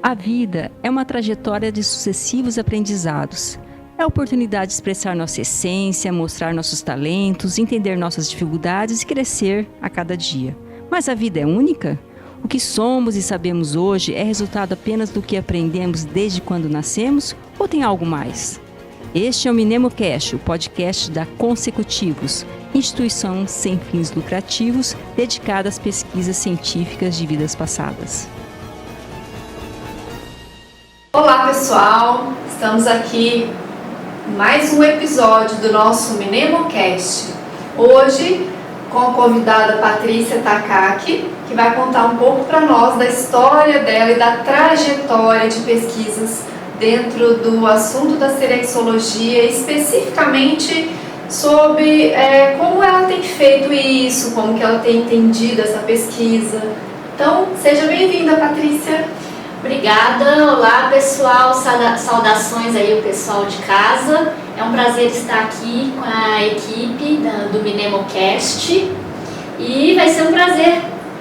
A vida é uma trajetória de sucessivos aprendizados. É a oportunidade de expressar nossa essência, mostrar nossos talentos, entender nossas dificuldades e crescer a cada dia. Mas a vida é única? O que somos e sabemos hoje é resultado apenas do que aprendemos desde quando nascemos ou tem algo mais? Este é o MinemoCast, o podcast da Consecutivos, instituição sem fins lucrativos dedicada às pesquisas científicas de vidas passadas. Olá pessoal, estamos aqui em mais um episódio do nosso MinemoCast. Hoje com a convidada Patrícia Takaki, que vai contar um pouco para nós da história dela e da trajetória de pesquisas dentro do assunto da serexologia, especificamente sobre como ela tem feito isso, como que ela tem entendido essa pesquisa. Então, seja bem-vinda, Patrícia. Obrigada, olá pessoal, saudações aí o pessoal de casa. É um prazer estar aqui com a equipe do MinemoCast e vai ser um prazer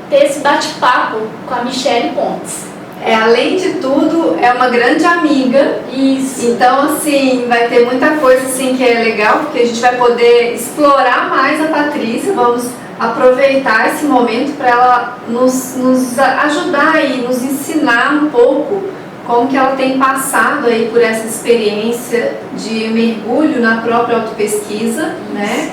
ter esse bate-papo com a Michele Pontes. Além de tudo, é uma grande amiga. Isso. Então, assim, vai ter muita coisa assim que é legal, porque a gente vai poder explorar mais a Patrícia. Vamos aproveitar esse momento para ela nos ajudar e nos ensinar um pouco como que ela tem passado aí por essa experiência de mergulho na própria autopesquisa, né?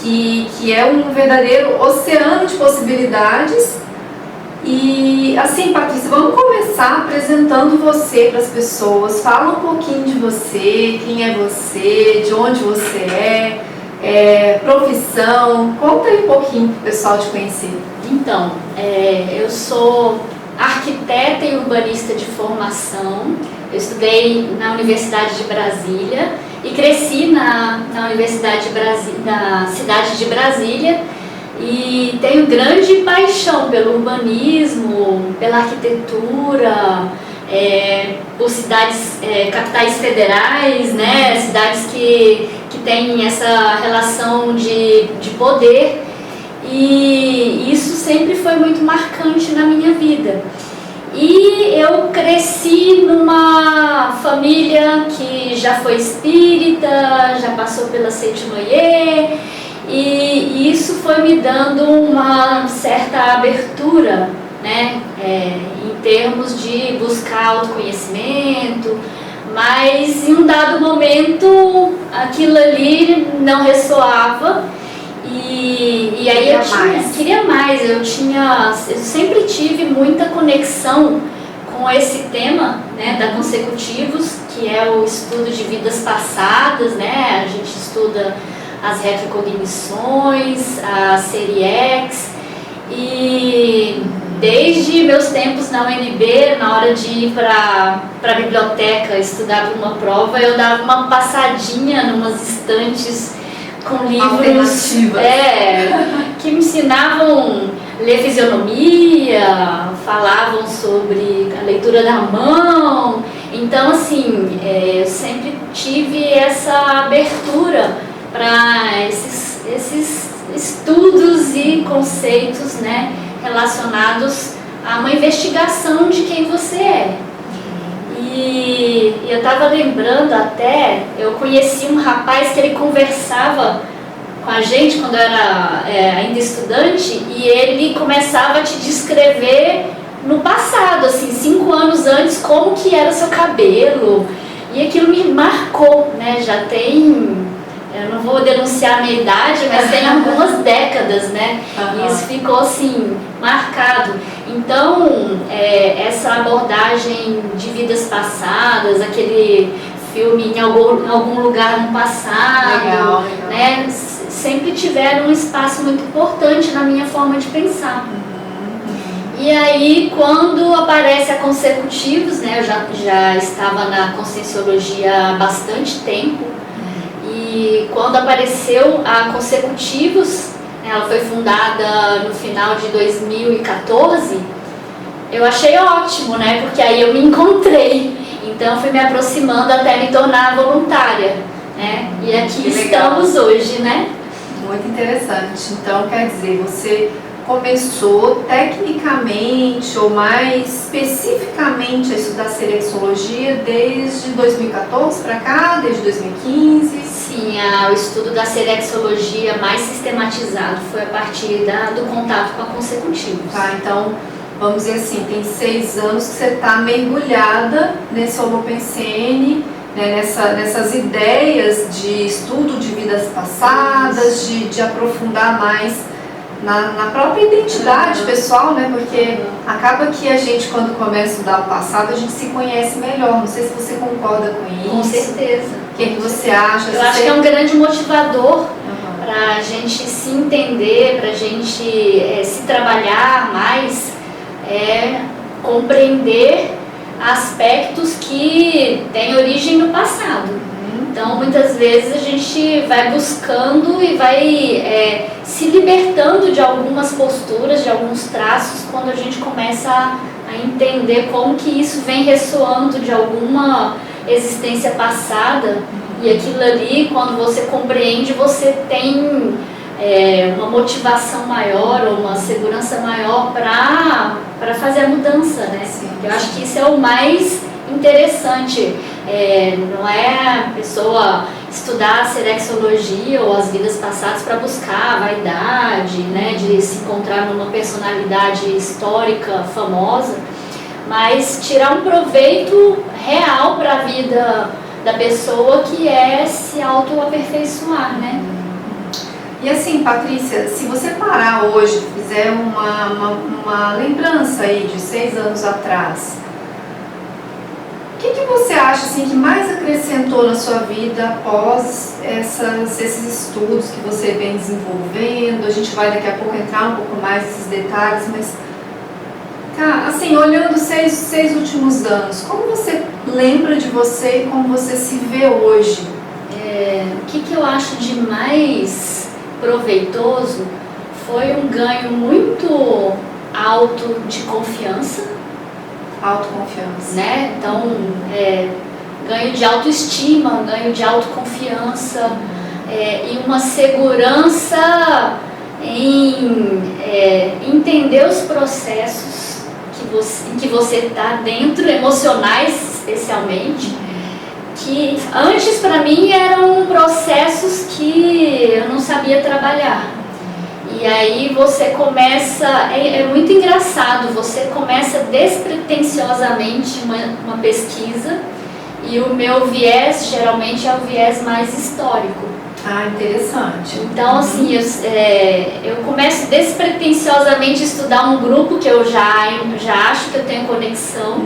Que é um verdadeiro oceano de possibilidades. E assim, Patrícia, vamos começar apresentando você para as pessoas. Fala um pouquinho de você, quem é você, de onde você profissão. Conta aí um pouquinho para o pessoal te conhecer. Então, eu sou arquiteta e urbanista de formação. Eu estudei na Universidade de Brasília e cresci na Universidade da cidade de Brasília. E tenho grande paixão pelo urbanismo, pela arquitetura, por cidades, capitais federais, né? Cidades que têm essa relação de poder, e isso sempre foi muito marcante na minha vida. E eu cresci numa família que já foi espírita, já passou pela Seitinoye, e isso foi me dando uma certa abertura, né, em termos de buscar autoconhecimento, mas em um dado momento aquilo ali não ressoava e aí eu queria mais, eu sempre tive muita conexão com esse tema, né, da Consecutivos, que é o estudo de vidas passadas, né, a gente estuda as retrocognições, a série X, e desde meus tempos na UNB, na hora de ir para a biblioteca estudar para uma prova, eu dava uma passadinha numas estantes com livros que me ensinavam a ler fisionomia, falavam sobre a leitura da mão. Então, assim, eu sempre tive essa abertura para esses estudos e conceitos, né, relacionados a uma investigação de quem você é. E eu estava lembrando até, eu conheci um rapaz que ele conversava com a gente quando eu era ainda estudante, e ele começava a te descrever no passado, assim, 5 anos antes, como que era seu cabelo, e aquilo me marcou, né, já tem... Eu não vou denunciar a minha idade, mas tem algumas décadas, né? E isso ficou assim, marcado. Então, essa abordagem de vidas passadas, aquele filme em algum lugar no passado, legal. Né? Sempre tiveram um espaço muito importante na minha forma de pensar. E aí, quando aparece a Consecutivos, né? Eu já estava na Conscienciologia há bastante tempo. E quando apareceu a Consecutivos, ela foi fundada no final de 2014, eu achei ótimo, né? Porque aí eu me encontrei. Então fui me aproximando até me tornar voluntária, né? E aqui estamos hoje, né? Muito interessante. Então, quer dizer, você começou tecnicamente ou mais especificamente a estudar serexologia desde 2014 para cá, desde 2015? Sim, o estudo da serexologia mais sistematizado foi a partir do contato com a Consecutivos. Tá, então vamos dizer assim, tem 6 anos que você está mergulhada nesse Holopensene, né, nessas ideias de estudo de vidas passadas, de aprofundar mais na própria identidade pessoal, né? Porque acaba que a gente, quando começa a estudar o passado, a gente se conhece melhor. Não sei se você concorda com isso. Com certeza. O que você acha? Eu acho que é um grande motivador para a gente se entender, para a gente se trabalhar mais, compreender aspectos que têm origem no passado. Então, muitas vezes a gente vai buscando e vai se libertando de algumas posturas, de alguns traços, quando a gente começa a entender como que isso vem ressoando de alguma existência passada. E aquilo ali, quando você compreende, você tem uma motivação maior ou uma segurança maior para fazer a mudança, né? Sim. Eu acho que isso é o mais interessante. Não é a pessoa estudar a serexologia ou as vidas passadas para buscar a vaidade, né, de se encontrar numa personalidade histórica famosa, mas tirar um proveito real para a vida da pessoa, que é se auto-aperfeiçoar, né? E assim, Patrícia, se você parar hoje, fizer uma lembrança aí de 6 anos atrás, o que você acha assim, que mais acrescentou na sua vida após esses estudos que você vem desenvolvendo? A gente vai daqui a pouco entrar um pouco mais nesses detalhes, mas assim, olhando os 6 últimos anos, como você lembra de você e como você se vê hoje? O que eu acho de mais proveitoso foi um ganho muito alto de confiança. Autoconfiança. Né? Então, ganho de autoestima, ganho de autoconfiança, e uma segurança em entender os processos em que você está dentro, emocionais especialmente, que antes para mim eram processos que eu não sabia trabalhar. E aí você começa, é muito engraçado, você começa despretensiosamente uma pesquisa, e o meu viés geralmente é o viés mais histórico. Ah, interessante. Então, assim, eu começo despretensiosamente a estudar um grupo que eu já acho que eu tenho conexão,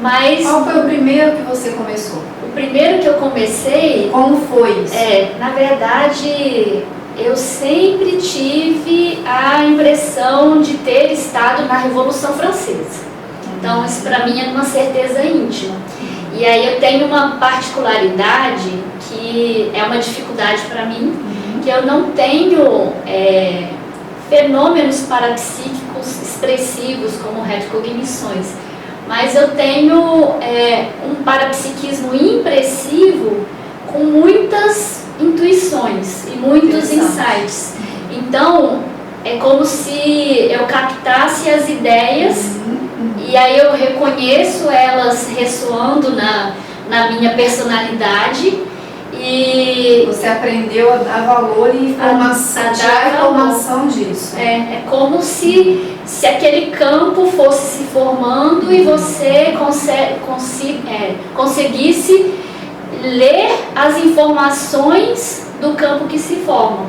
mas... Qual foi o primeiro que você começou? O primeiro que eu comecei... Como foi isso? Na verdade... Eu sempre tive a impressão de ter estado na Revolução Francesa. Então, isso para mim é uma certeza íntima. E aí eu tenho uma particularidade que é uma dificuldade para mim, que eu não tenho fenômenos parapsíquicos expressivos como retrocognições, mas eu tenho um parapsiquismo impressivo com muitas intuições e muitos insights. Então, é como se eu captasse as ideias e aí eu reconheço elas ressoando na minha personalidade, e você aprendeu a dar valor e informação disso. É como se aquele campo fosse se formando e você conseguisse ler as informações do campo que se forma.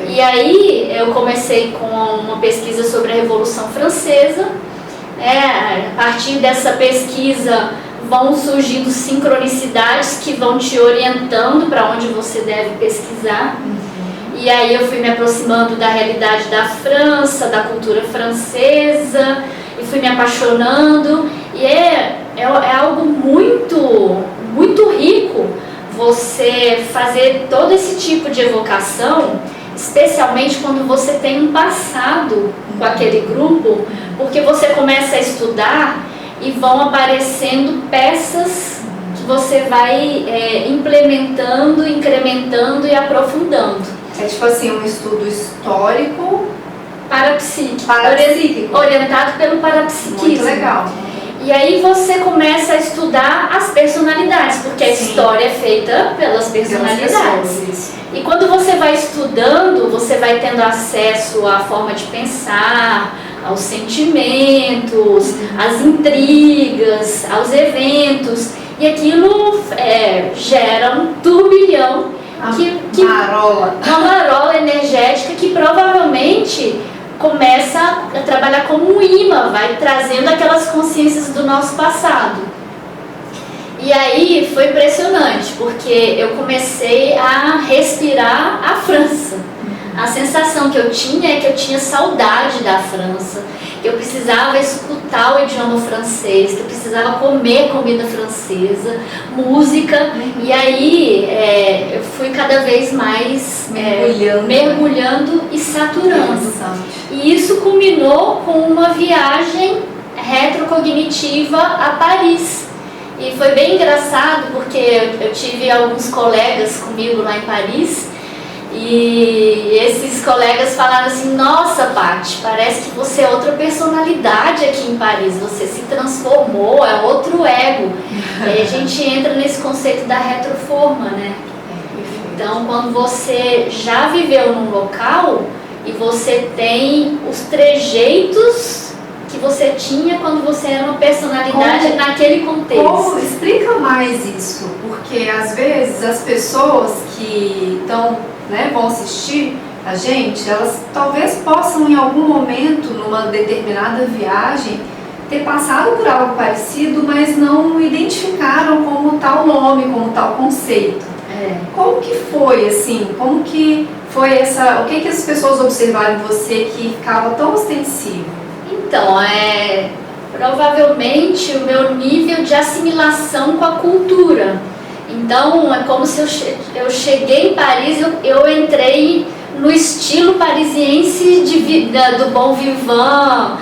E aí eu comecei com uma pesquisa sobre a Revolução Francesa. A partir dessa pesquisa vão surgindo sincronicidades que vão te orientando para onde você deve pesquisar. E aí eu fui me aproximando da realidade da França, da cultura francesa, e fui me apaixonando. E é algo muito, muito rico você fazer todo esse tipo de evocação, especialmente quando você tem um passado com aquele grupo, porque você começa a estudar e vão aparecendo peças que você vai implementando, incrementando e aprofundando. É tipo assim, um estudo histórico parapsíquico. Parapsíquico. Orientado pelo parapsiquismo. Muito legal. E aí você começa a estudar as personalidades, porque a Sim. história é feita pelas personalidades. E quando você vai estudando, você vai tendo acesso à forma de pensar, aos sentimentos, às intrigas, aos eventos. E aquilo gera um turbilhão, uma marola energética que provavelmente começa a trabalhar como um imã, vai trazendo aquelas consciências do nosso passado. E aí foi impressionante, porque eu comecei a respirar a França. A sensação que eu tinha é que eu tinha saudade da França, que eu precisava escutar o idioma francês, que eu precisava comer comida francesa, música. E aí eu fui cada vez mais mergulhando e saturando. E isso culminou com uma viagem retrocognitiva a Paris. E foi bem engraçado porque eu tive alguns colegas comigo lá em Paris. E esses colegas falaram assim: nossa, Paty, parece que você é outra personalidade aqui em Paris, você se transformou, é outro ego. E aí a gente entra nesse conceito da retroforma, né? Então, quando você já viveu num local e você tem os trejeitos que você tinha quando você era uma personalidade naquele contexto. Explica mais isso, porque às vezes as pessoas que vão assistir a gente, elas talvez possam em algum momento, numa determinada viagem, ter passado por algo parecido, mas não identificaram como tal nome, como tal conceito. Como que foi, assim? Como que foi o que as pessoas observaram em você que ficava tão ostensivo? Então, provavelmente o meu nível de assimilação com a cultura. Então, é como se eu cheguei em Paris, eu entrei no estilo parisiense do bon vivant,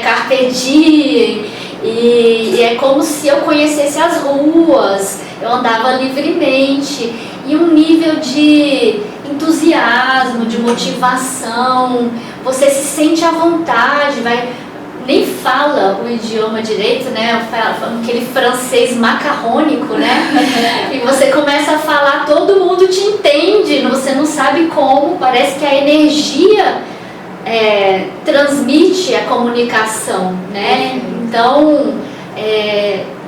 carpe diem, e é como se eu conhecesse as ruas, eu andava livremente, e um nível de entusiasmo, de motivação, você se sente à vontade, nem fala o idioma direito, né? Falando aquele francês macarrônico, né? E você começa a falar, todo mundo te entende, você não sabe como, parece que a energia transmite a comunicação, né? Então,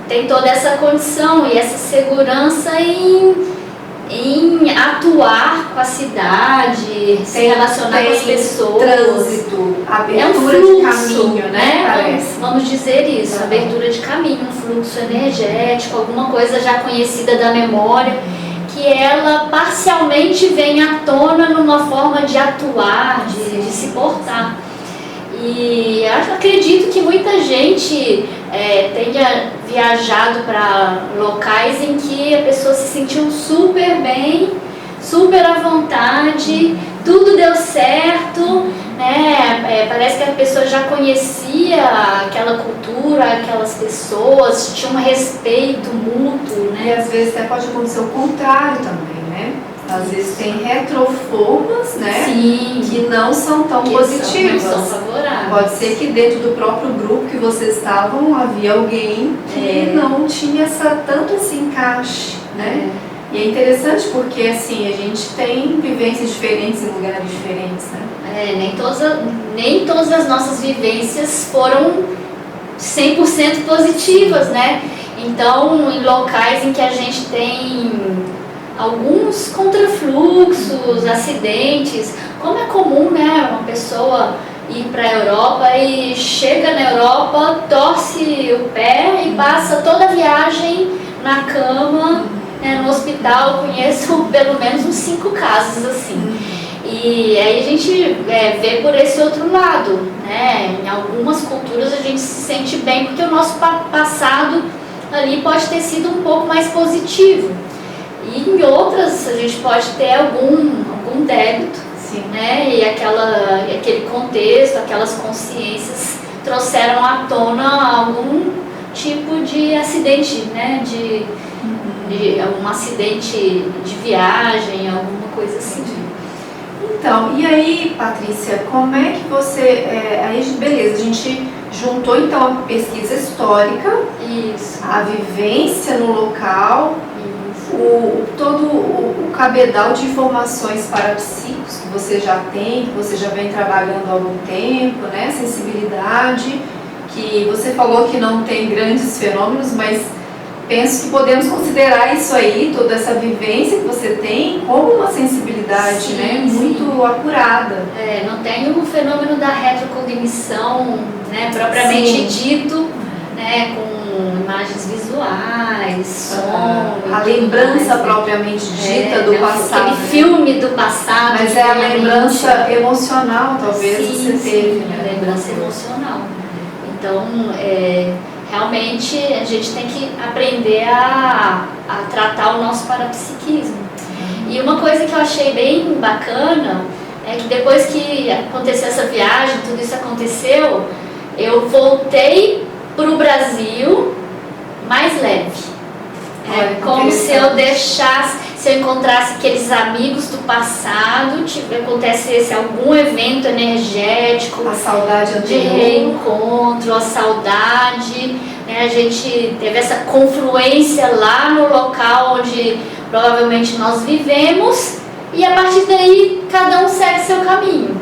tem toda essa condição e essa segurança em atuar com a cidade, se relacionar com as pessoas. Trânsito, abertura fluxo, de caminho, né? Vamos dizer isso, abertura de caminho, um fluxo energético, alguma coisa já conhecida da memória, que ela parcialmente vem à tona numa forma de atuar, de se portar. E eu acredito que muita gente tenha viajado para locais em que a pessoa se sentiu super bem, super à vontade, tudo deu certo, né? Parece que a pessoa já conhecia aquela cultura, aquelas pessoas, tinha um respeito mútuo, né? E às vezes até pode acontecer o contrário também, né? Às vezes tem retroformas, né? Sim, que não são tão positivas. Não são favoráveis. Pode ser que dentro do próprio grupo que vocês estavam havia alguém que não tinha tanto esse encaixe, né? E é interessante porque assim, a gente tem vivências diferentes em lugares diferentes, né? Nem todas as nossas vivências foram 100% positivas, né? Então, em locais em que a gente tem alguns contrafluxos, acidentes, como é comum, né, uma pessoa ir para a Europa e chega na Europa, torce o pé e passa toda a viagem na cama, né, no hospital. Eu conheço pelo menos uns 5 casos assim. E aí a gente vê por esse outro lado, né? Em algumas culturas a gente se sente bem porque o nosso passado ali pode ter sido um pouco mais positivo. E em outras a gente pode ter algum débito, né? E aquele contexto, aquelas consciências trouxeram à tona algum tipo de acidente, né? De um acidente de viagem, alguma coisa assim. Então, e aí, Patrícia, como é que você... aí, beleza, a gente juntou então a pesquisa histórica, Isso. a vivência no local, Isso. todo o cabedal de informações parapsíquicos que você já tem, que você já vem trabalhando há algum tempo, né? Sensibilidade, que você falou que não tem grandes fenômenos, mas penso que podemos considerar isso aí, toda essa vivência que você tem, como uma sensibilidade, Sim, né? sim. Muito acurada. Não tem o fenômeno da retrocognição, né, propriamente dito, né, com imagens visuais, som. A lembrança propriamente dita do passado. Aquele filme do passado. Mas é a lembrança emocional, talvez, sim, você teve. Sim, a lembrança emocional. Então, realmente, a gente tem que aprender a tratar o nosso parapsiquismo. E uma coisa que eu achei bem bacana é que depois que aconteceu essa viagem, tudo isso aconteceu, eu voltei para o Brasil mais leve. Como se eu deixasse, se eu encontrasse aqueles amigos do passado, acontecesse algum evento energético, a saudade de reencontro, a saudade, né? A gente teve essa confluência lá no local onde provavelmente nós vivemos, e a partir daí cada um segue seu caminho.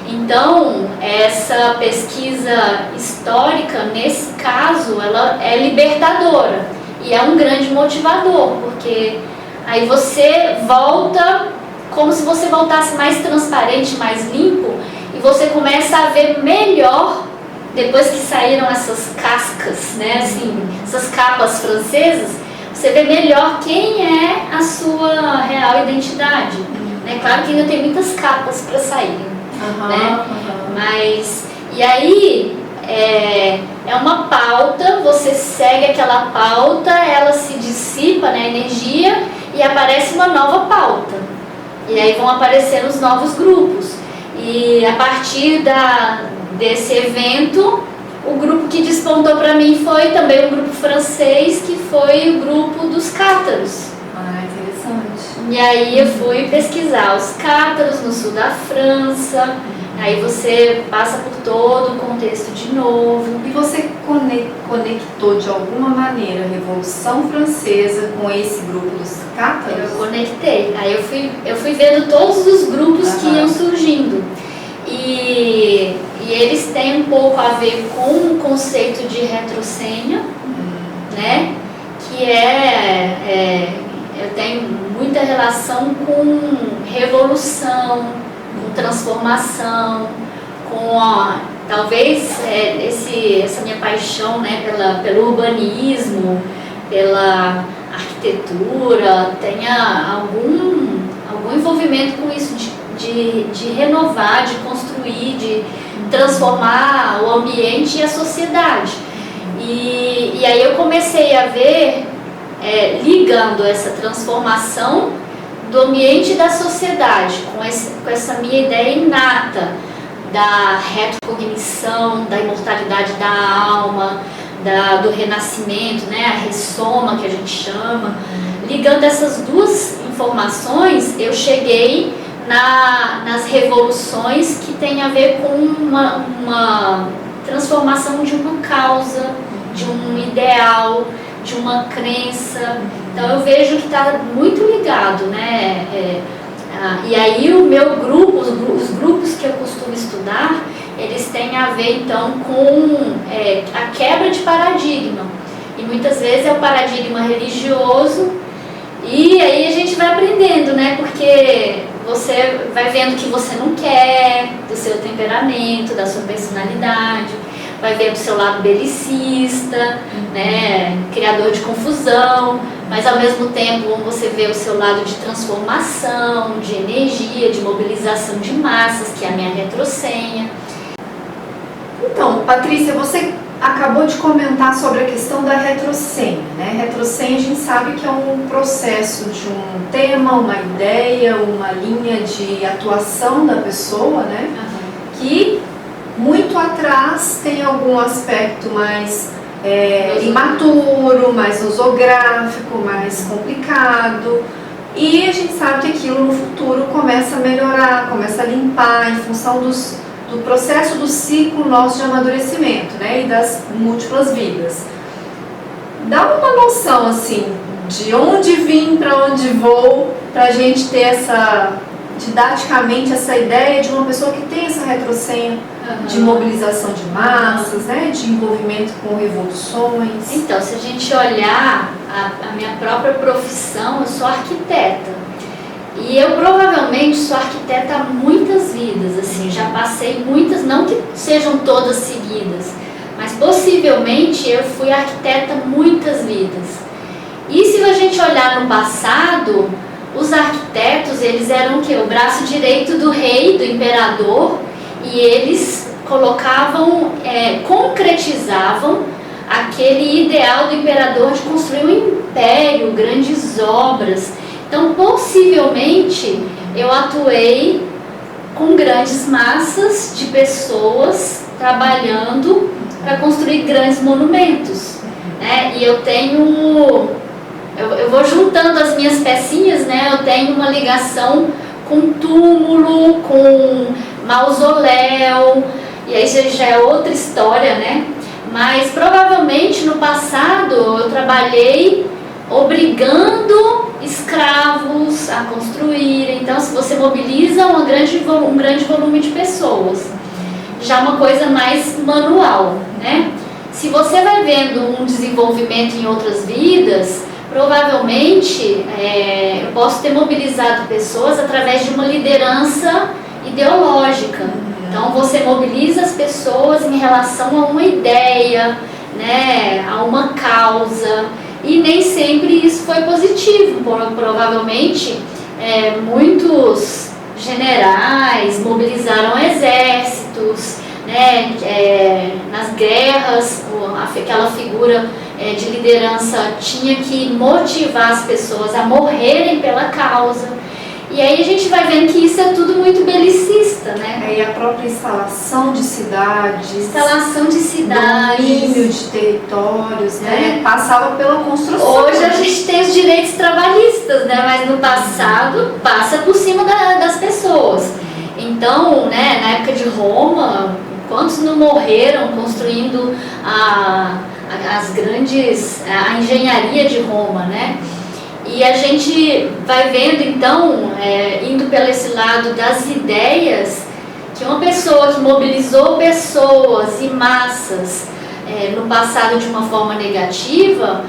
Então, essa pesquisa histórica, nesse caso, ela é libertadora e é um grande motivador, porque aí você volta como se você voltasse mais transparente, mais limpo, e você começa a ver melhor, depois que saíram essas cascas, né, assim, essas capas francesas, você vê melhor quem é a sua real identidade. Né? Claro que ainda tem muitas capas para sair, né? Mas, e aí, é uma pauta, você segue aquela pauta, ela se dissipa, né, a energia, e aparece uma nova pauta. E aí vão aparecer os novos grupos. E a partir desse evento, o grupo que despontou para mim foi também um grupo francês, que foi o grupo dos cátaros. Interessante. E aí eu fui pesquisar os cátaros no sul da França. Aí você passa por todo o contexto de novo. E você conectou de alguma maneira a Revolução Francesa com esse grupo dos cátaros? Eu conectei. Aí eu fui vendo todos os grupos que iam surgindo. E eles têm um pouco a ver com o conceito de retrocênia, né? Que eu tenho muita relação com revolução, com transformação, com talvez essa minha paixão, né, pelo urbanismo, pela arquitetura, tenha algum envolvimento com isso de renovar, de construir, de transformar o ambiente e a sociedade. E aí eu comecei a ver, ligando essa transformação do ambiente e da sociedade, com essa minha ideia inata da retrocognição, da imortalidade da alma, do renascimento, né, a ressoma que a gente chama. Ligando essas duas informações, eu cheguei nas revoluções que tem a ver com uma transformação de uma causa, de um ideal, de uma crença. Então eu vejo que está muito ligado, né? E aí o meu grupo, os grupos que eu costumo estudar, eles têm a ver então com a quebra de paradigma. E muitas vezes é o paradigma religioso, e aí a gente vai aprendendo, né? Porque você vai vendo que você não quer, do seu temperamento, da sua personalidade, vai ver do seu lado belicista, né, criador de confusão, mas ao mesmo tempo você vê o seu lado de transformação, de energia, de mobilização de massas, que é a minha retrocênia. Então, Patrícia, você acabou de comentar sobre a questão da retrocênia, né? Retrocênia a gente sabe que é um processo de um tema, uma ideia, uma linha de atuação da pessoa, né? Que muito atrás tem algum aspecto mais imaturo, mais nosográfico, mais complicado, E a gente sabe que aquilo no futuro começa a melhorar, começa a limpar em função do processo do ciclo nosso de amadurecimento, né, e das múltiplas vidas. Dá uma noção assim de onde vim, para onde vou, para a gente ter didaticamente essa ideia de uma pessoa que tem essa retrocenha de mobilização de massas, né, de envolvimento com revoluções. Então, se a gente olhar a minha própria profissão, eu sou arquiteta. E eu provavelmente sou arquiteta há muitas vidas, assim, já passei muitas, não que sejam todas seguidas, mas possivelmente eu fui arquiteta muitas vidas. E se a gente olhar no passado, os arquitetos, eles eram o quê? O braço direito do rei, do imperador, e eles colocavam, concretizavam aquele ideal do imperador de construir um império, grandes obras. Então, possivelmente, eu atuei com grandes massas de pessoas trabalhando para construir grandes monumentos, né? E eu vou juntando as minhas pecinhas, né? Eu tenho uma ligação com túmulo, com mausoléu, e aí já é outra história, né? Mas provavelmente no passado eu trabalhei obrigando escravos a construírem. Então, se você mobiliza um grande volume de pessoas, já uma coisa mais manual, né? Se você vai vendo um desenvolvimento em outras vidas, provavelmente eu posso ter mobilizado pessoas através de uma liderança ideológica. Então você mobiliza as pessoas em relação a uma ideia, né, a uma causa, e nem sempre isso foi positivo. Provavelmente muitos generais mobilizaram exércitos, né, nas guerras, aquela figura de liderança tinha que motivar as pessoas a morrerem pela causa. E aí a gente vai vendo que isso é tudo muito belicista, né? E a própria instalação de cidades, domínio de territórios, né? Passava pela construção. Hoje a gente tem os direitos trabalhistas, né? Mas no passado passa por cima das pessoas. Então, né, na época de Roma, quantos não morreram construindo a engenharia de Roma, né? E a gente vai vendo, então, indo pelo esse lado das ideias, que uma pessoa que mobilizou pessoas e massas no passado de uma forma negativa,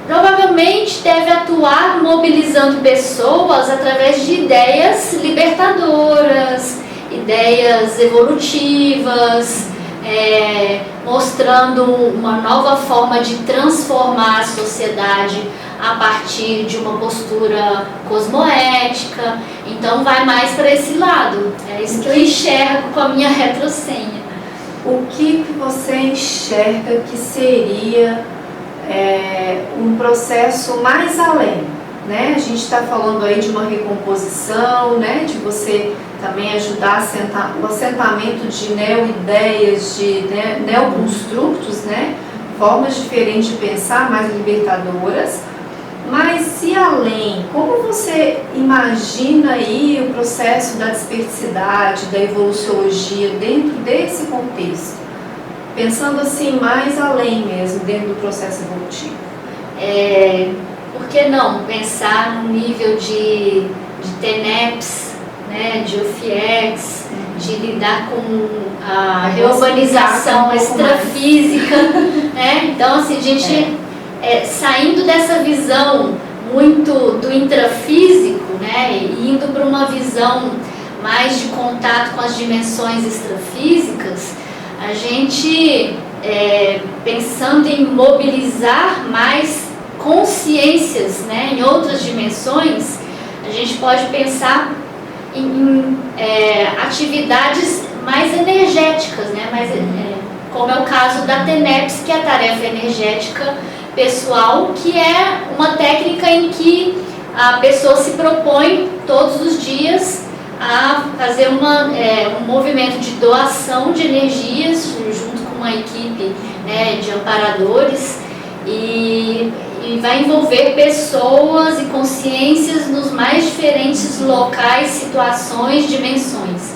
provavelmente deve atuar mobilizando pessoas através de ideias libertadoras, ideias evolutivas, mostrando uma nova forma de transformar a sociedade a partir de uma postura cosmoética. Então vai mais para esse lado. É isso que eu enxergo com a minha retrocenha. O que você enxerga que seria um processo mais além, né? A gente está falando aí de uma recomposição, né? De você também ajudar o assentamento de neo-ideias, de neoconstructos, né? Formas diferentes de pensar, mais libertadoras. Mas e além? Como você imagina aí o processo da desperticidade, da evoluciologia dentro desse contexto? Pensando assim, mais além mesmo, dentro do processo evolutivo. Por que não pensar no nível de TENEPS, né, de UFIEX, de lidar com a reurbanização extrafísica, né? Então, assim, a gente saindo dessa visão muito do intrafísico, né, e indo para uma visão mais de contato com as dimensões extrafísicas, a gente, pensando em mobilizar mais consciências, né, em outras dimensões, a gente pode pensar em atividades mais energéticas, né, como é o caso da TENEPS, que é a tarefa energética pessoal, que é uma técnica em que a pessoa se propõe todos os dias a fazer um movimento de doação de energias junto com uma equipe, né, de amparadores, e vai envolver pessoas e consciências nos mais diferentes locais, situações, dimensões.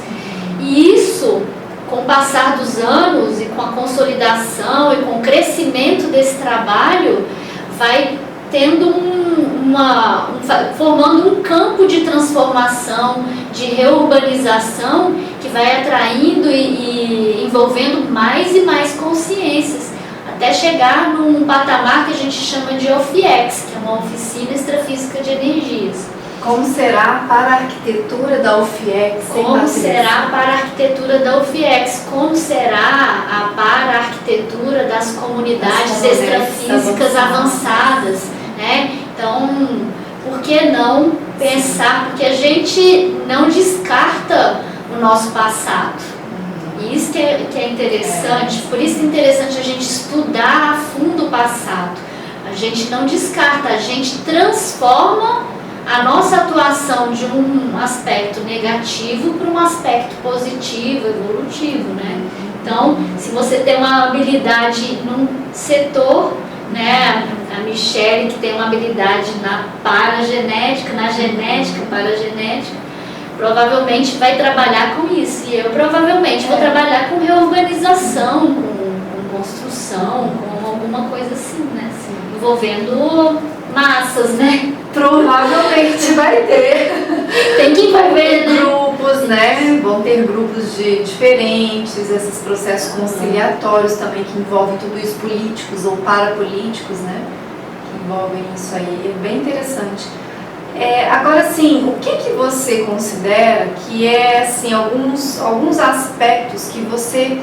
E isso, com o passar dos anos e com a consolidação e com o crescimento desse trabalho, vai tendo formando um campo de transformação, de reurbanização, que vai atraindo e envolvendo mais e mais consciências, até chegar num patamar que a gente chama de OFIEX, que é uma oficina extrafísica de energias. Como será para a arquitetura da UFIEX? Como será para a arquitetura da UFIEX? Como será para a arquitetura das comunidades extrafísicas avançadas, né? Então, por que não pensar? Porque a gente não descarta o nosso passado. E isso que é interessante, por isso é interessante a gente estudar a fundo o passado. A gente não descarta, a gente transforma a nossa atuação de um aspecto negativo para um aspecto positivo, evolutivo, né? Então, se você tem uma habilidade num setor, né, a Michele que tem uma habilidade na paragenética, na genética, paragenética, provavelmente vai trabalhar com isso. E eu provavelmente vou trabalhar com reurbanização, com construção, com alguma coisa assim, né? Envolvendo massas, né? Provavelmente vai ter. Tem que envolver, né? Grupos, né? Vão ter grupos diferentes, esses processos conciliatórios também que envolvem tudo isso, políticos ou parapolíticos, né? Que envolvem isso aí, é bem interessante. Agora, sim, o que você considera que assim, alguns aspectos que você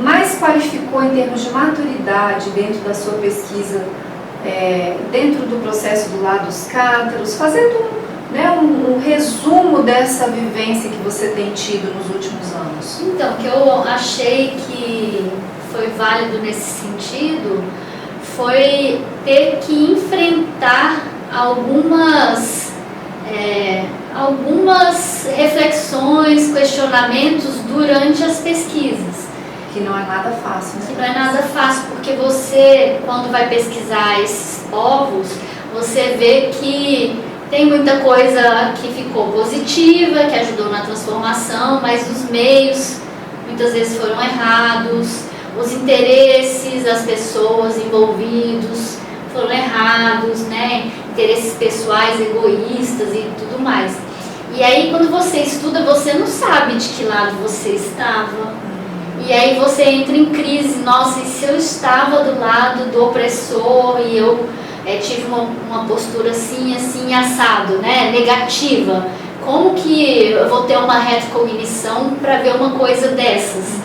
mais qualificou em termos de maturidade dentro da sua pesquisa, dentro do processo do lado dos cátaros, fazendo um resumo dessa vivência que você tem tido nos últimos anos? Então, o que eu achei que foi válido nesse sentido foi ter que enfrentar algumas reflexões, questionamentos durante as pesquisas. Que não é nada fácil, né? Que não é nada fácil, porque você, quando vai pesquisar esses povos, você vê que tem muita coisa que ficou positiva, que ajudou na transformação, mas os meios muitas vezes foram errados, os interesses das pessoas envolvidos foram errados, né? Interesses pessoais, egoístas e tudo mais. E aí, quando você estuda, você não sabe de que lado você estava. E aí você entra em crise. Nossa, e se eu estava do lado do opressor e eu tive uma postura assim, assado, né? Negativa. Como que eu vou ter uma retrocognição para ver uma coisa dessas?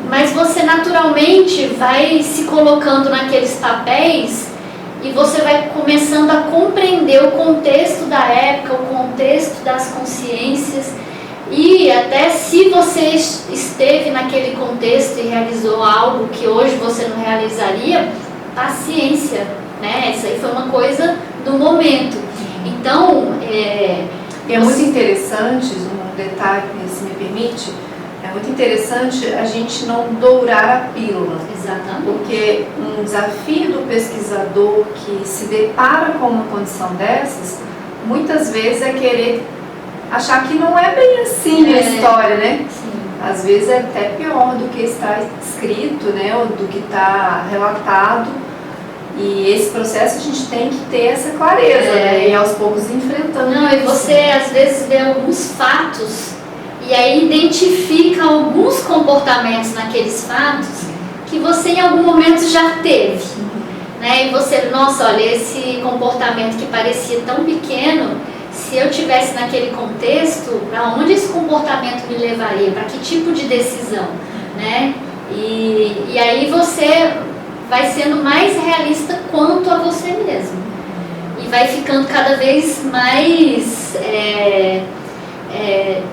Mas você naturalmente vai se colocando naqueles papéis e você vai começando a compreender o contexto da época, o contexto das consciências, e até se você esteve naquele contexto e realizou algo que hoje você não realizaria, paciência, né? Isso aí foi uma coisa do momento. Então, é muito interessante, um detalhe, se me permite, é muito interessante a gente não dourar a pílula. Exatamente. Porque um desafio do pesquisador que se depara com uma condição dessas, muitas vezes é querer achar que não é bem assim a história, né? Sim. Às vezes é até pior do que está escrito, né? Ou do que está relatado. E esse processo a gente tem que ter essa clareza, né? E aos poucos enfrentando. Não, e você às vezes vê alguns fatos e aí identifica alguns comportamentos naqueles fatos que você em algum momento já teve, né? E você, nossa, olha, esse comportamento que parecia tão pequeno, se eu tivesse naquele contexto, para onde esse comportamento me levaria? Para que tipo de decisão, né? E aí você vai sendo mais realista quanto a você mesmo e vai ficando cada vez mais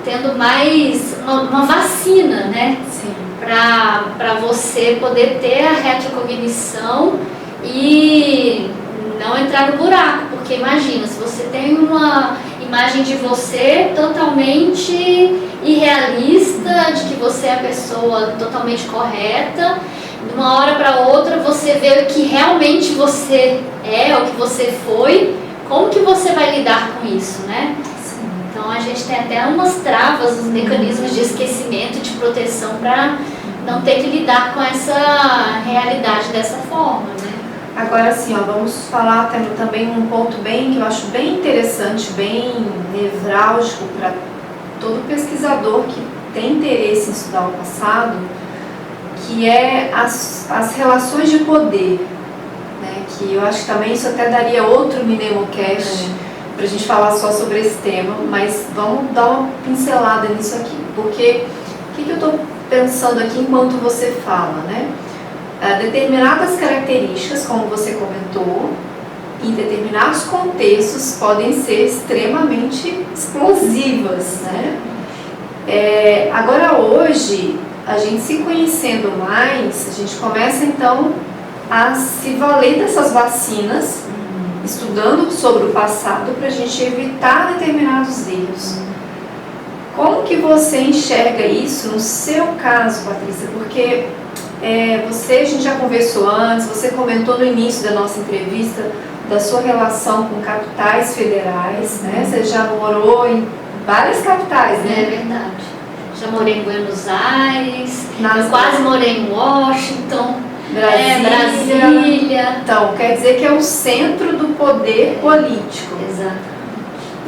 tendo mais uma vacina, né? Para você poder ter a retrocognição e não entrar no buraco, porque imagina, se você tem uma imagem de você totalmente irrealista, de que você é a pessoa totalmente correta, de uma hora para outra você vê o que realmente você é, o que você foi, como que você vai lidar com isso, né? Sim. Então a gente tem até umas travas, uns mecanismos de esquecimento, de proteção para não ter que lidar com essa realidade dessa forma, né? Agora sim, ó, vamos falar também um ponto bem que eu acho bem interessante, bem nevrálgico para todo pesquisador que tem interesse em estudar o passado, que é as relações de poder, né? Que eu acho que também isso até daria outro Mnemocast para a gente falar só sobre esse tema, mas vamos dar uma pincelada nisso aqui, porque o que eu estou pensando aqui enquanto você fala, né? Determinadas características, como você comentou, em determinados contextos podem ser extremamente explosivas, né? Agora hoje, a gente se conhecendo mais, a gente começa então a se valer dessas vacinas, estudando sobre o passado para a gente evitar determinados erros. Como que você enxerga isso no seu caso, Patrícia? Porque a gente já conversou antes, você comentou no início da nossa entrevista da sua relação com capitais federais, né? Você já morou em várias capitais, né? É verdade. Já morei em Buenos Aires, eu quase morei em Washington, Brasília. Então, quer dizer que é o centro do poder político. Exato.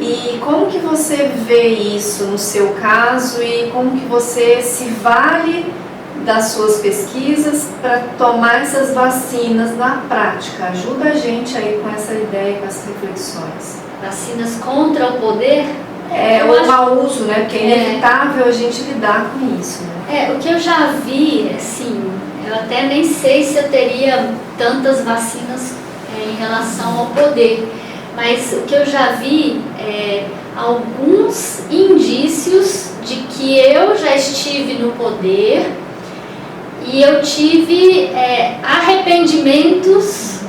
E como que você vê isso no seu caso e como que você se vale das suas pesquisas para tomar essas vacinas na prática? Ajuda a gente aí com essa ideia, com essas reflexões. Vacinas contra o poder? O mau uso, né? Porque é inevitável a gente lidar com isso, né? O que eu já vi, assim, eu até nem sei se eu teria tantas vacinas em relação ao poder, mas o que eu já vi é alguns indícios de que eu já estive no poder e eu tive arrependimentos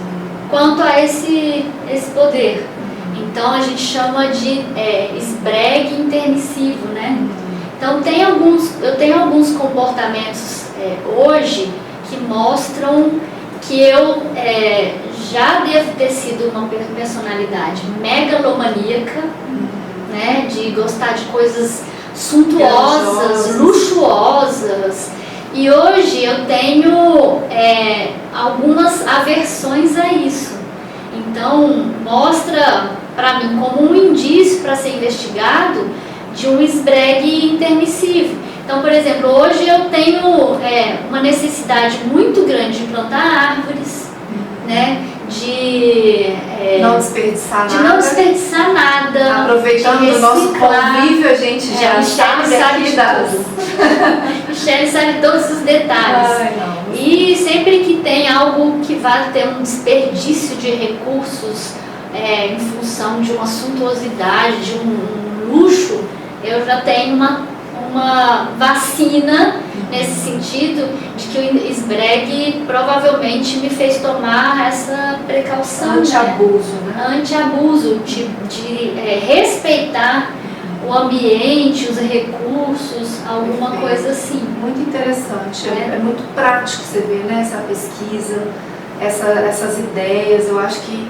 quanto a esse poder. Então a gente chama de esbregue intermissivo, né? Então eu tenho alguns comportamentos hoje que mostram que eu já devo ter sido uma personalidade megalomaníaca, né? De gostar de coisas suntuosas, luxuosas. E hoje eu tenho algumas aversões a isso. Então mostra para mim como um indício para ser investigado de um esbregue intermissivo. Então, por exemplo, hoje eu tenho uma necessidade muito grande de plantar árvores, né? De não desperdiçar nada. Aproveitando o nosso convívio, a gente já sabe aqui Michele sabe todos os detalhes. E sempre que tem algo que vai ter um desperdício de recursos em função de uma suntuosidade, de um luxo, eu já tenho uma vacina nesse sentido de que o esbregue provavelmente me fez tomar essa precaução. Anti-abuso, né? Anti-abuso, de respeitar o ambiente, os recursos, alguma coisa assim. Muito interessante, é muito prático você ver, né, essa pesquisa, essas ideias. Eu acho que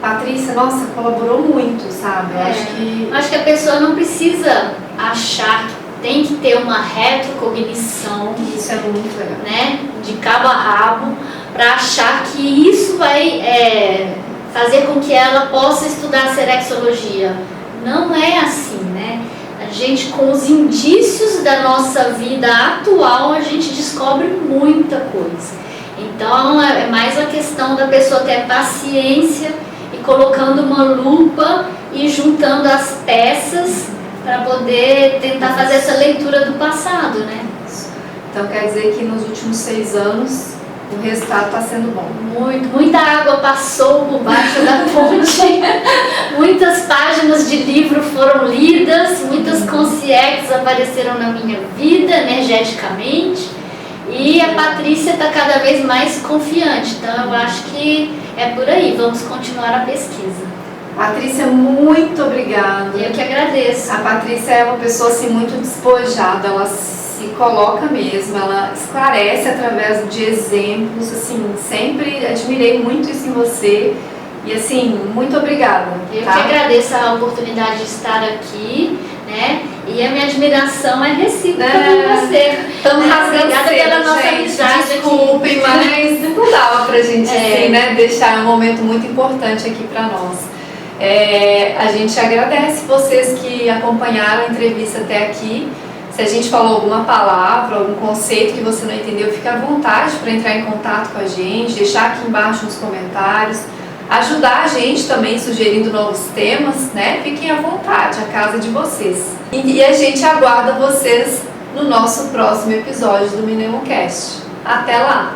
Patrícia, nossa, colaborou muito, sabe? Eu acho que a pessoa não precisa achar que tem que ter uma retrocognição. Isso é muito legal. Né, de cabo a rabo, para achar que isso vai fazer com que ela possa estudar serexologia. Não é assim, né? A gente, com os indícios da nossa vida atual, a gente descobre muita coisa. Então, é mais uma questão da pessoa ter paciência e colocando uma lupa e juntando as peças para poder tentar fazer essa leitura do passado, né? Então quer dizer que nos últimos 6 anos o resultado está sendo bom. Muita água passou por baixo da ponte, muitas páginas de livro foram lidas, muitas concierges apareceram na minha vida energeticamente e a Patrícia está cada vez mais confiante. Então eu acho que é por aí, vamos continuar a pesquisa. Patrícia, muito obrigada. Eu que agradeço. A Patrícia é uma pessoa assim muito despojada, ela se se coloca mesmo, ela esclarece através de exemplos, assim, sempre admirei muito isso em você e, assim, muito obrigada. Eu tá? que agradeço a oportunidade de estar aqui, né? E a minha admiração é recíproca por você. Estamos rasgando Obrigada cedo, pela nossa gente. amizade Desculpem, mas não dava pra gente, assim, né, deixar um momento muito importante aqui pra nós. A gente agradece vocês que acompanharam a entrevista até aqui. Se a gente falou alguma palavra, algum conceito que você não entendeu, fique à vontade para entrar em contato com a gente, deixar aqui embaixo nos comentários, ajudar a gente também sugerindo novos temas, né? Fiquem à vontade, a casa de vocês. E a gente aguarda vocês no nosso próximo episódio do MinemoCast. Até lá!